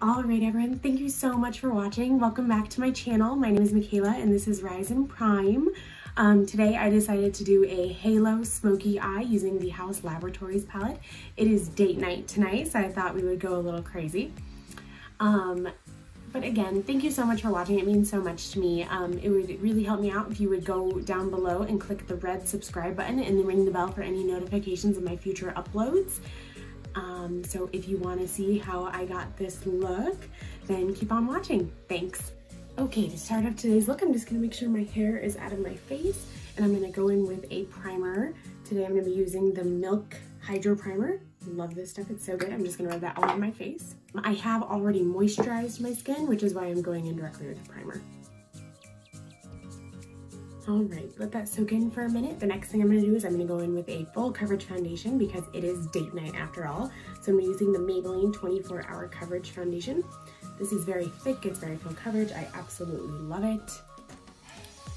Alright everyone, thank you so much for watching. Welcome back to my channel. My name is Makayla and this is Rise in Prime. Today I decided to do a halo smoky eye using the HAUS Laboratories palette. It is date night tonight, so I thought we would go a little crazy. But again, thank you so much for watching. It means so much to me. It would really help me out if you would go down below and click the red subscribe button and then ring the bell for any notifications of my future uploads. So if you want to see how I got this look, then keep on watching. Thanks. Okay, to start off today's look, I'm just going to make sure my hair is out of my face, and I'm going to go in with a primer. Today I'm going to be using the Milk Hydro Primer. Love this stuff, it's so good. I'm just going to rub that all over my face. I have already moisturized my skin, which is why I'm going in directly with the primer. Alright, let that soak in for a minute. The next thing I'm going to do is I'm going to go in with a full coverage foundation because it is date night after all. So I'm using the Maybelline 24 Hour Coverage Foundation. This is very thick, it's very full coverage. I absolutely love it.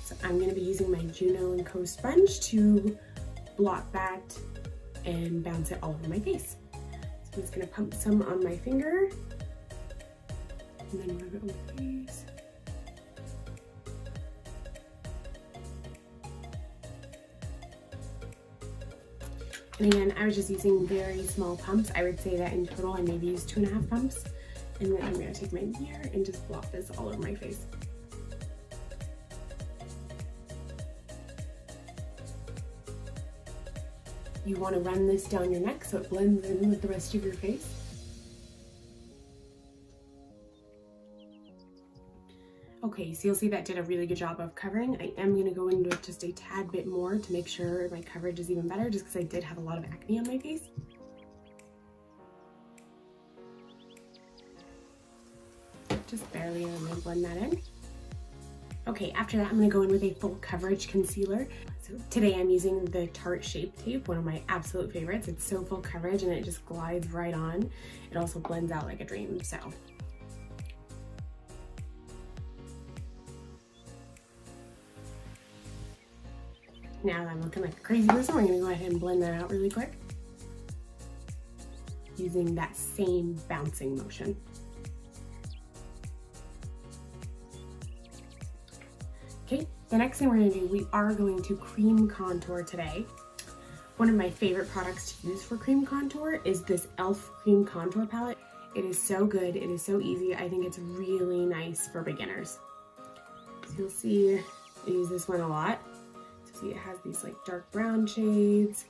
So I'm going to be using my Juno & Co sponge to blot that and bounce it all over my face. So I'm just going to pump some on my finger and then rub it on my face. And again, I was just using very small pumps. I would say that in total I maybe used 2.5 pumps. And then I'm gonna take my mirror and just blot this all over my face. You wanna run this down your neck so it blends in with the rest of your face. Okay, so you'll see that did a really good job of covering. I am going to go into it just a tad bit more to make sure my coverage is even better, just because I did have a lot of acne on my face. Just barely, and I'm going to blend that in. Okay, after that I'm going to go in with a full coverage concealer. So today I'm using the Tarte Shape Tape, one of my absolute favorites. It's so full coverage and it just glides right on. It also blends out like a dream, so. Now that I'm looking like a crazy person, we're gonna go ahead and blend that out really quick using that same bouncing motion. Okay, the next thing we're gonna do, we are going to cream contour today. One of my favorite products to use for cream contour is this E.L.F. cream contour palette. It is so good, it is so easy. I think it's really nice for beginners. So you'll see I use this one a lot. See, it has these like dark brown shades.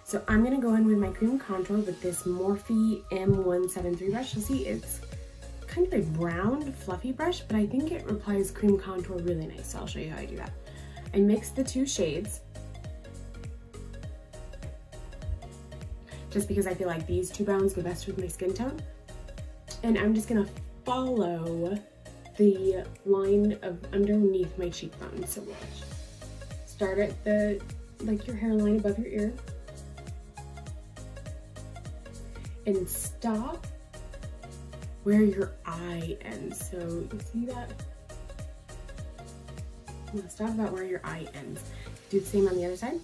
So I'm gonna go in with my cream contour with this Morphe M173 brush. You'll see it's kind of a round, fluffy brush, but I think it applies cream contour really nice. So I'll show you how I do that. I mix the two shades just because I feel like these two browns go best with my skin tone. And I'm just gonna follow the line of underneath my cheekbone. So watch. Start at the, like your hairline above your ear, and stop where your eye ends. So you see that? Now stop about where your eye ends. Do the same on the other side.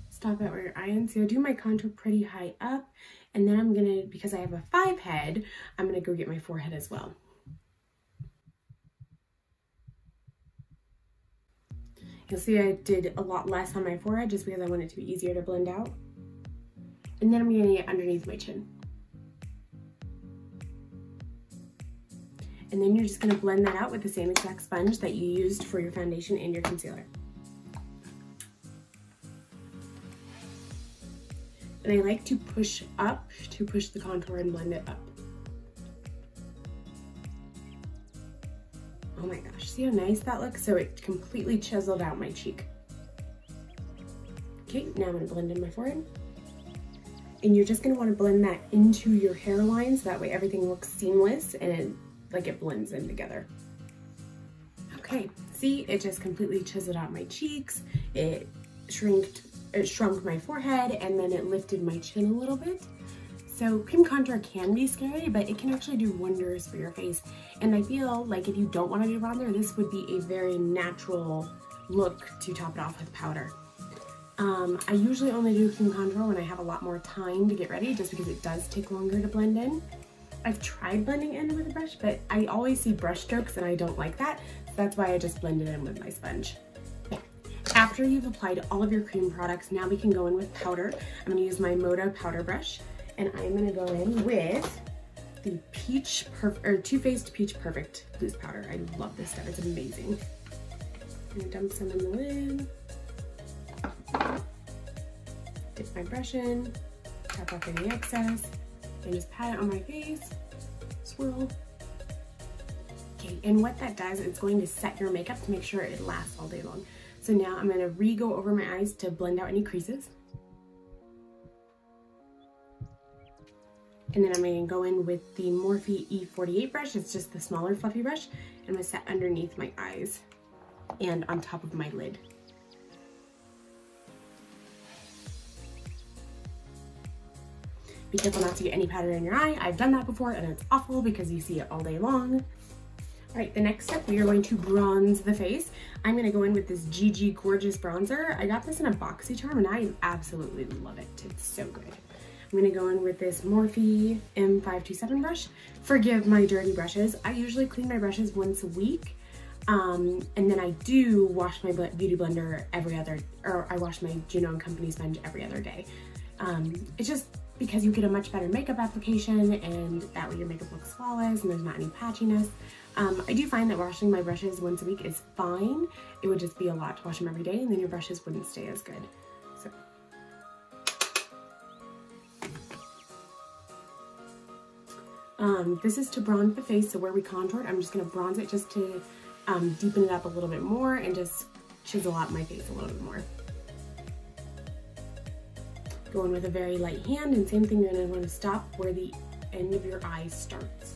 Stop at where your eye ends. So I do my contour pretty high up, and then I'm gonna, because I have a 5 head, I'm gonna go get my forehead as well. You'll see I did a lot less on my forehead just because I want it to be easier to blend out. And then I'm going to get underneath my chin. And then you're just going to blend that out with the same exact sponge that you used for your foundation and your concealer. And I like to push up to push the contour and blend it up. Oh my gosh, see how nice that looks? So it completely chiseled out my cheek. Okay, now I'm gonna blend in my forehead. And you're just gonna wanna blend that into your hairline so that way everything looks seamless and it blends in together. Okay, see, it just completely chiseled out my cheeks. It shrunk my forehead, and then it lifted my chin a little bit. So cream contour can be scary, but it can actually do wonders for your face. And I feel like if you don't want to do bronzer, this would be a very natural look to top it off with powder. I usually only do cream contour when I have a lot more time to get ready, just because it does take longer to blend in. I've tried blending in with a brush, but I always see brush strokes and I don't like that. So that's why I just blend it in with my sponge. After you've applied all of your cream products, now we can go in with powder. I'm gonna use my MODA powder brush, and I'm gonna go in with the Too Faced Peach Perfect loose powder. I love this stuff, it's amazing. I'm gonna dump some in the lid. Dip my brush in, tap off any excess, and just pat it on my face, swirl. Okay, and what that does, it's going to set your makeup to make sure it lasts all day long. So now I'm gonna re-go over my eyes to blend out any creases. And then I'm gonna go in with the Morphe E48 brush. It's just the smaller fluffy brush. And I'm gonna set underneath my eyes and on top of my lid. Be careful not to get any powder in your eye. I've done that before and it's awful because you see it all day long. All right, the next step, we are going to bronze the face. I'm gonna go in with this Gigi Gorgeous Bronzer. I got this in a boxy charm and I absolutely love it. It's so good. I'm gonna go in with this Morphe M527 brush. Forgive my dirty brushes. I usually clean my brushes once a week. And then I do wash my beauty blender I wash my Juno & Company sponge every other day. It's just because you get a much better makeup application and that way your makeup looks flawless and there's not any patchiness. I do find that washing my brushes once a week is fine. It would just be a lot to wash them every day and then your brushes wouldn't stay as good. This is to bronze the face, so where we contoured, I'm just going to bronze it just to deepen it up a little bit more and just chisel out my face a little bit more. Go in with a very light hand, and same thing, you're going to want to stop where the end of your eye starts.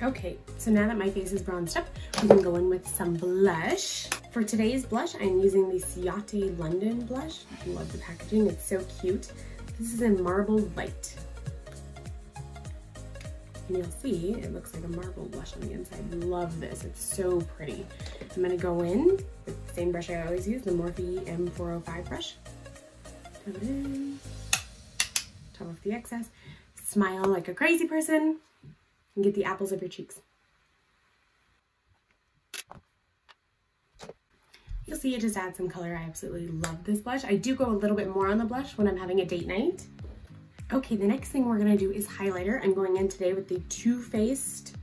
Okay, so now that my face is bronzed up, we can go in with some blush. For today's blush, I'm using the Ciate London blush. I love the packaging, it's so cute. This is in Marble Light. And you'll see, it looks like a marble blush on the inside. Love this, it's so pretty. I'm gonna go in with the same brush I always use, the Morphe M405 brush. Tap it in, top off the excess. Smile like a crazy person, and get the apples of your cheeks. You'll see it just adds some color. I absolutely love this blush. I do go a little bit more on the blush when I'm having a date night. Okay, the next thing we're gonna do is highlighter. I'm going in today with the Too Faced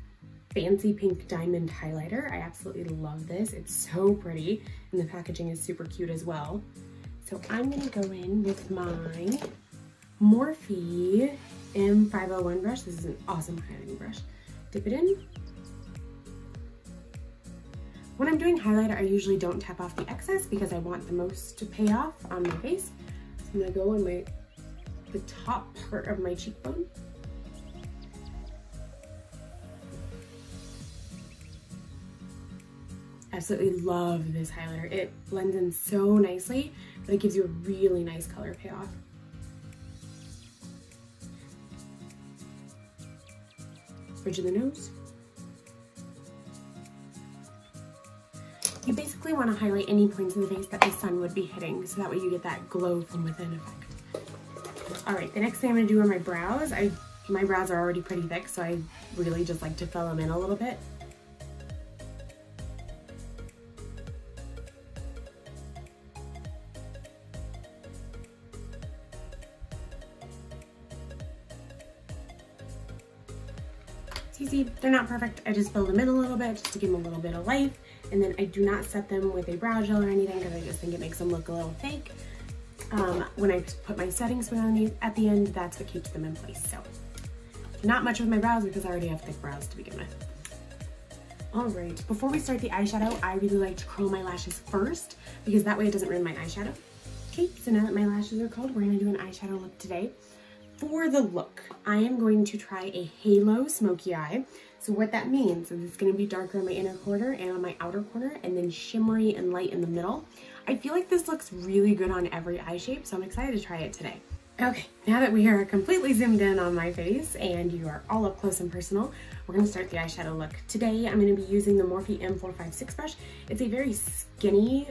Fancy Pink Diamond Highlighter. I absolutely love this. It's so pretty, and the packaging is super cute as well. So I'm gonna go in with my Morphe M501 brush. This is an awesome highlighting brush. Dip it in. When I'm doing highlighter, I usually don't tap off the excess because I want the most to pay off on my face. So I'm gonna go on the top part of my cheekbone. Absolutely love this highlighter. It blends in so nicely, but it gives you a really nice color payoff. Bridge of the nose. You basically want to highlight any points of the face that the sun would be hitting, so that way you get that glow from within effect. All right, the next thing I'm going to do are my brows. My brows are already pretty thick, so I really just like to fill them in a little bit. It's easy, they're not perfect. I just fill them in a little bit just to give them a little bit of life. And then I do not set them with a brow gel or anything because I just think it makes them look a little fake. When I put my setting spray on at the end, that's what keeps them in place. So not much with my brows because I already have thick brows to begin with. All right, before we start the eyeshadow, I really like to curl my lashes first because that way it doesn't ruin my eyeshadow. Okay, so now that my lashes are curled, we're gonna do an eyeshadow look today. For the look, I am going to try a halo smoky eye. So what that means is it's gonna be darker on my inner corner and on my outer corner, and then shimmery and light in the middle. I feel like this looks really good on every eye shape, so I'm excited to try it today. Okay, now that we are completely zoomed in on my face and you are all up close and personal, we're gonna start the eyeshadow look. Today, I'm gonna be using the Morphe M456 brush. It's a very skinny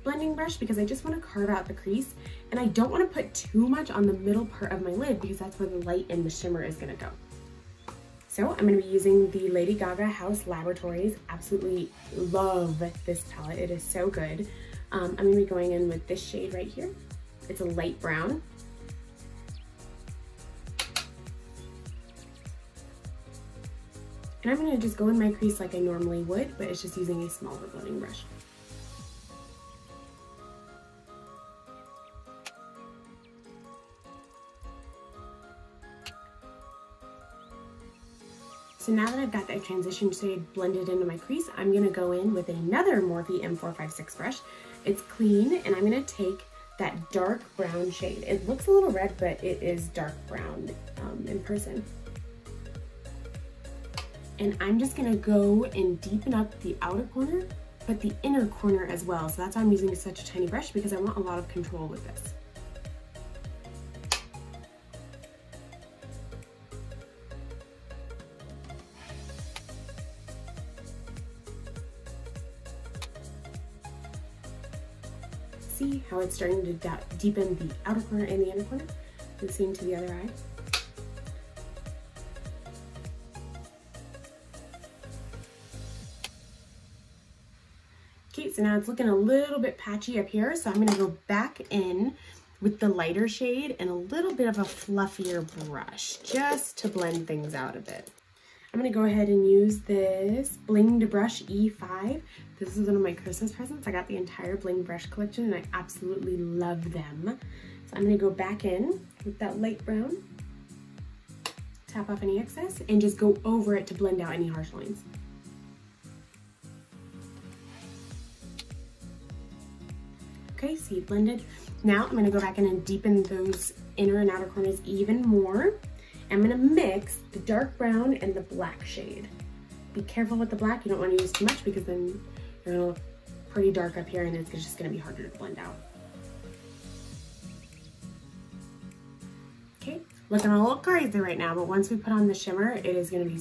blending brush because I just want to carve out the crease, and I don't want to put too much on the middle part of my lid because that's where the light and the shimmer is going to go. So I'm going to be using the Lady Gaga HAUS Laboratories. Absolutely love this palette. It is so good. I'm going to be going in with this shade right here. It's a light brown. And I'm going to just go in my crease like I normally would, but it's just using a smaller blending brush. So now that I've got that transition shade blended into my crease, I'm going to go in with another Morphe M456 brush. It's clean, and I'm going to take that dark brown shade. It looks a little red, but it is dark brown in person. And I'm just going to go and deepen up the outer corner, but the inner corner as well. So that's why I'm using such a tiny brush, because I want a lot of control with this. See how it's starting to deepen the outer corner and the inner corner? The same to the other eye. Okay, so now it's looking a little bit patchy up here, so I'm going to go back in with the lighter shade and a little bit of a fluffier brush just to blend things out a bit. I'm going to go ahead and use this Blinged brush E5. This is one of my Christmas presents. I got the entire Blinged brush collection and I absolutely love them. So I'm going to go back in with that light brown, tap off any excess, and just go over it to blend out any harsh lines. Okay, see, blended. Now I'm going to go back in and deepen those inner and outer corners even more. I'm going to mix the dark brown and the black shade. Be careful with the black. You don't want to use too much because then you're going to look pretty dark up here and it's just going to be harder to blend out. Okay, looking a little crazy right now, but once we put on the shimmer, it is going to be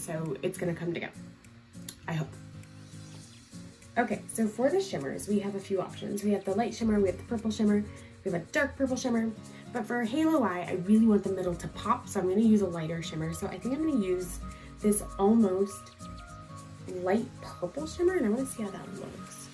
it's going to come together. I hope. Okay, so for the shimmers, we have a few options. We have the light shimmer, we have the purple shimmer, we have a dark purple shimmer, but for a halo eye, I really want the middle to pop, so I'm going to use a lighter shimmer. So I think I'm going to use this almost light purple shimmer, and I want to see how that looks.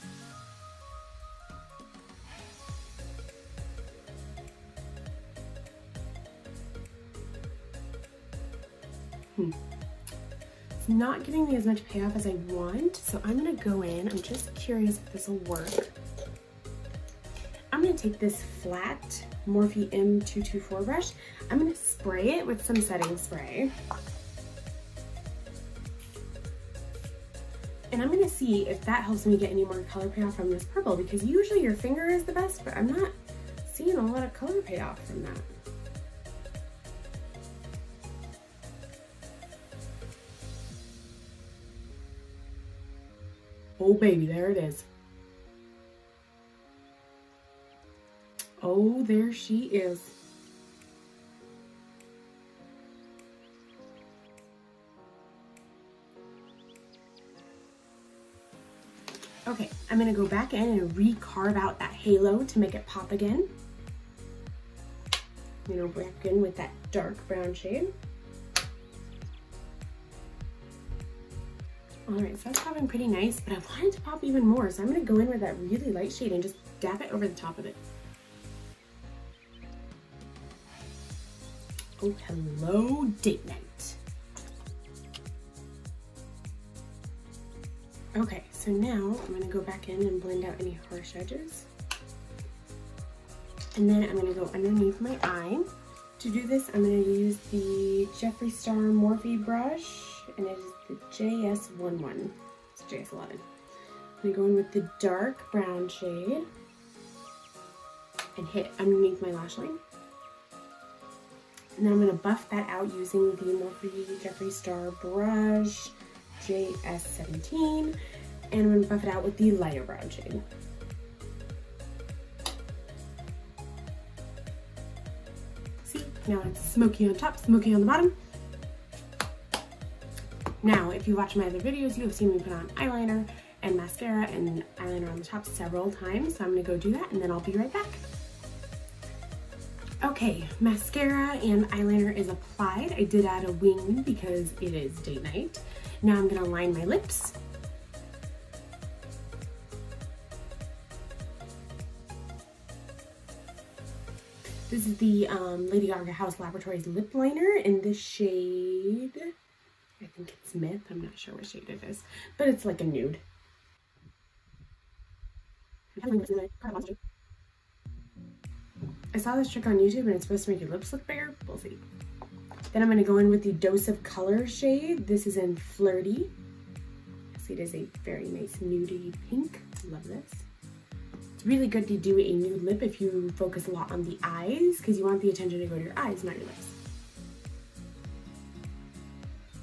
It's not giving me as much payoff as I want, so I'm going to go in. I'm just curious if this will work. I'm going to take this flat Morphe M224 brush. I'm going to spray it with some setting spray. And I'm going to see if that helps me get any more color payoff from this purple, because usually your finger is the best, but I'm not seeing a lot of color payoff from that. Oh baby, there it is. Oh, there she is. Okay, I'm gonna go back in and re-carve out that halo to make it pop again. I'm gonna go back in with that dark brown shade. All right, so that's popping pretty nice, but I want it to pop even more, so I'm gonna go in with that really light shade and just dab it over the top of it. Oh, hello, date night. Okay, so now I'm gonna go back in and blend out any harsh edges. And then I'm gonna go underneath my eye. To do this, I'm gonna use the Jeffree Star Morphe brush, and it is the JS11. It's JS11. I'm gonna go in with the dark brown shade and hit underneath my lash line. And then I'm gonna buff that out using the Morphe Jeffree Star brush, JS17, and I'm gonna buff it out with the lighter brown shade. See, now it's smoky on top, smoky on the bottom. Now, if you watch my other videos, you have seen me put on eyeliner, and mascara and eyeliner on the top several times. So I'm gonna go do that and then I'll be right back. Okay, mascara and eyeliner is applied. I did add a wing because it is date night. Now I'm gonna line my lips. This is the Lady Gaga HAUS Laboratories lip liner in this shade, I think it's Myth, I'm not sure what shade it is, but it's like a nude. I saw this trick on YouTube and it's supposed to make your lips look bigger. We'll see. Then I'm going to go in with the Dose of Color shade. This is in Flirty. See, it is a very nice nudie pink. Love this. It's really good to do a nude lip if you focus a lot on the eyes because you want the attention to go to your eyes, not your lips.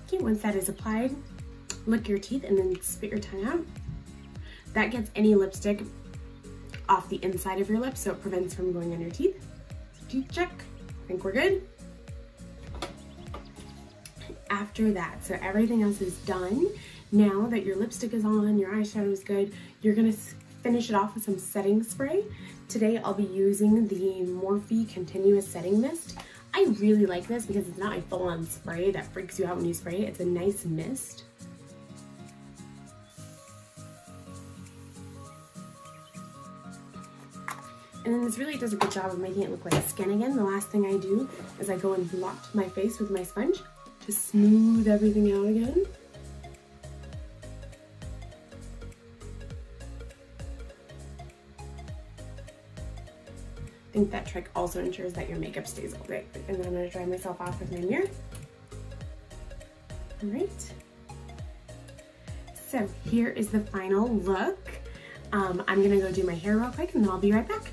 Okay, once that is applied, lick your teeth and then spit your tongue out. That gets any lipstick off the inside of your lips, so it prevents from going on your teeth. So teeth check, I think we're good. After that, so everything else is done. Now that your lipstick is on, your eyeshadow is good, you're gonna finish it off with some setting spray. Today I'll be using the Morphe Continuous Setting Mist. I really like this because it's not a full-on spray that freaks you out when you spray it. It's a nice mist. And then this really does a good job of making it look like skin again. The last thing I do is I go and blot my face with my sponge to smooth everything out again. I think that trick also ensures that your makeup stays all day. And then I'm gonna dry myself off with my mirror. All right. So here is the final look. I'm gonna go do my hair real quick and then I'll be right back.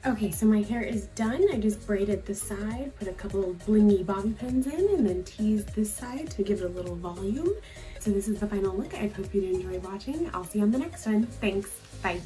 Okay, so my hair is done. I just braided the side, put a couple of blingy bobby pins in, and then teased this side to give it a little volume. So this is the final look. I hope you enjoyed watching. I'll see you on the next one. Thanks, bye.